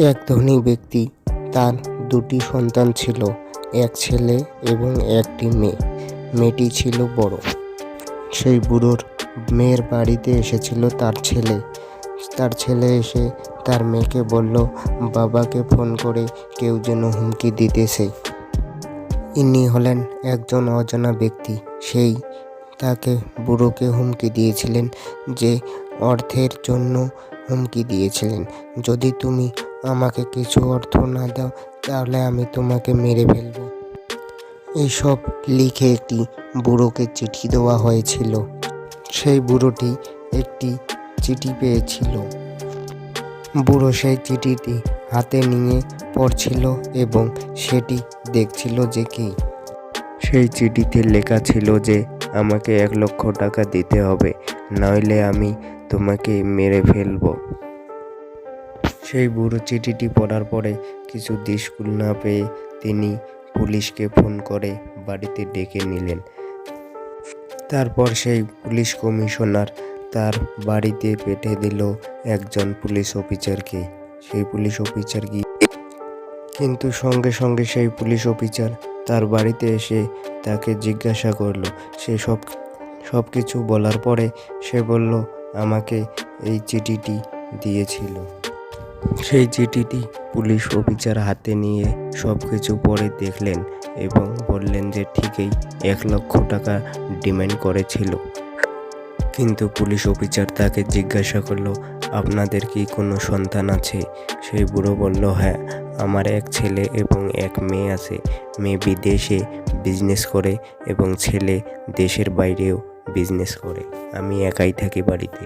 এক ধনী ব্যক্তি, তার দুটি সন্তান ছিল, এক ছেলে এবং একটি মেয়ে। মেয়েটি ছিল বড়। সেই বুড়োর মেয়ের বাড়িতে এসেছিল তার ছেলে এসে তার মেয়েকে বলল, বাবাকে ফোন করে কেউ যেন হুমকি দিতেছে। ইনি হলেন একজন অজানা ব্যক্তি। সেই তাকে বুড়োকে হুমকি দিয়েছিলেন, যে অর্থের জন্য হুমকি দিয়েছিলেন, যদি তুমি আমাকে কিছু অর্থ না দাও তাহলে আমি তোমাকে মেরে ফেলব। এইসব লিখে একটি বুড়োকে চিঠি দেওয়া হয়েছিল। সেই বুড়োটি একটি চিঠি পেয়েছিল। বুড়ো সেই চিঠিটি হাতে নিয়ে পড়ছিল এবং সেটি দেখছিল যে কি। সেই চিঠিতে লেখা ছিল যে আমাকে 1,00,000 টাকা দিতে হবে, নইলে আমি তোমাকে মেরে ফেলব। সেই বুড়ো চিঠিটি পড়ার পরে কিছু দিশকুল না পেয়ে তিনি পুলিশকে ফোন করে বাড়িতে ডেকে নিলেন। তারপর সেই পুলিশ কমিশনার তার বাড়িতে পাঠিয়ে দিল একজন পুলিশ অফিসারকে। সেই পুলিশ অফিসার কিন্তু সঙ্গে সঙ্গে সেই পুলিশ অফিসার তার বাড়িতে এসে তাকে জিজ্ঞাসা করলো। সে সব কিছু বলার পরে সে বলল, আমাকে এই চিঠিটি দিয়েছিল। সেই চিঠিটি পুলিশ অফিসার হাতে নিয়ে সব কিছু পড়ে দেখলেন এবং বললেন যে ঠিকই 1,00,000 টাকা ডিমান্ড করেছিল। কিন্তু পুলিশ অফিসার তাকে জিজ্ঞাসা করলো, আপনাদের কি কোনো সন্তান আছে? সেই বুড়ো বলল, হ্যাঁ, আমার এক ছেলে এবং এক মেয়ে আছে। মেয়ে বিদেশে বিজনেস করে এবং ছেলে দেশের বাইরেও বিজনেস করে। আমি একাই থাকি বাড়িতে।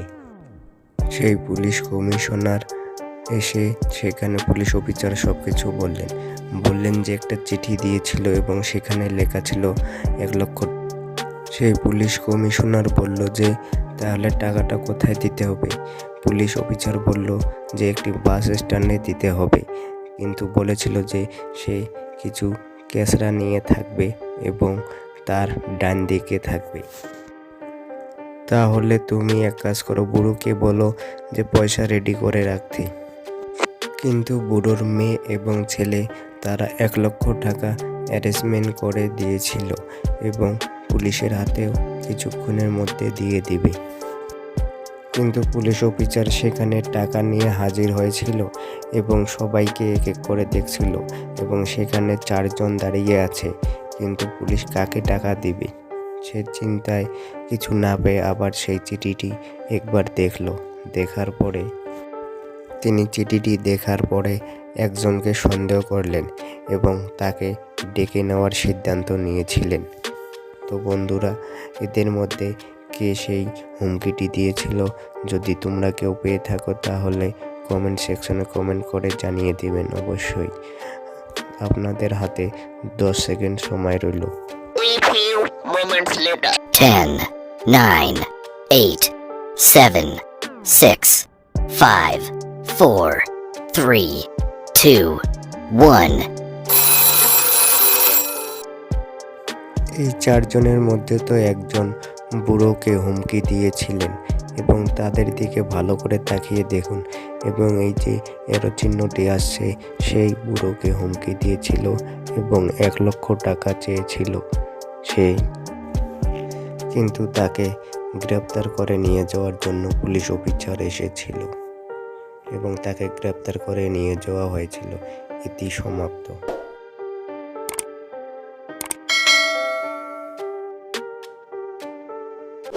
সেই পুলিশ কমিশনার এসে সেখানে পুলিশ অফিসার সব কিছু বললেন যে একটা চিঠি দিয়েছিল এবং সেখানে লেখা ছিল 1,00,000। সেই পুলিশ কমিশনার বলল যে তাহলে টাকাটা কোথায় দিতে হবে? পুলিশ অফিসার বলল যে একটি বাস স্ট্যান্ডে দিতে হবে, কিন্তু বলেছিল যে সে কিছু ক্যাশরা নিয়ে থাকবে এবং তার ডান দিকে থাকবে। তাহলে তুমি এক কাজ করো, বুড়োকে বলো যে পয়সা রেডি করে রাখতে। কিন্তু বুড়োর মেয়ে এবং ছেলে তারা 1,00,000 টাকা অ্যারেঞ্জমেন্ট করে দিয়েছিল এবং পুলিশের হাতেও কিছুক্ষণের মধ্যে দিয়ে দিবে। কিন্তু পুলিশ অফিসার সেখানে টাকা নিয়ে হাজির হয়েছিল এবং সবাইকে এক এক করে দেখছিল এবং সেখানে 4 জন দাঁড়িয়ে আছে, কিন্তু পুলিশ কাকে টাকা দিবে সে চিন্তায় কিছু না পেয়ে আবার সেই চিঠিটি একবার দেখার পরে একজনকে সন্দেহ করলেন এবং তাকে ডেকে নেওয়ার সিদ্ধান্ত নিয়েছিলেন। তো বন্ধুরা, এদের মধ্যে কে সেই হুমকিটি দিয়েছিল? যদি তোমরা কেউ পেয়ে থাকো তাহলে কমেন্ট সেকশনে কমেন্ট করে জানিয়ে দিবেন। অবশ্যই আপনাদের হাতে 10 সেকেন্ড সময় রইল। 10, 9, 8, 7, 6, 5, 4, 3, 2, 1. এই 4 জনের মধ্যে তো একজন বুড়োকে হুমকি দিয়েছিলেন এবং তাদের দিকে ভালো করে তাকিয়ে দেখুন এবং এই যে এরো চিহ্নটি আসছে, সেই বুড়োকে হুমকি দিয়েছিল এবং 1,00,000 টাকা চেয়েছিল সেই। কিন্তু তাকে গ্রেপ্তার করে নিয়ে যাওয়ার জন্য পুলিশ অফিসার এসেছিল এবং তাকে গ্রেপ্তার করে নিয়ে যাওয়া হয়েছিল। ইতি সমাপ্ত।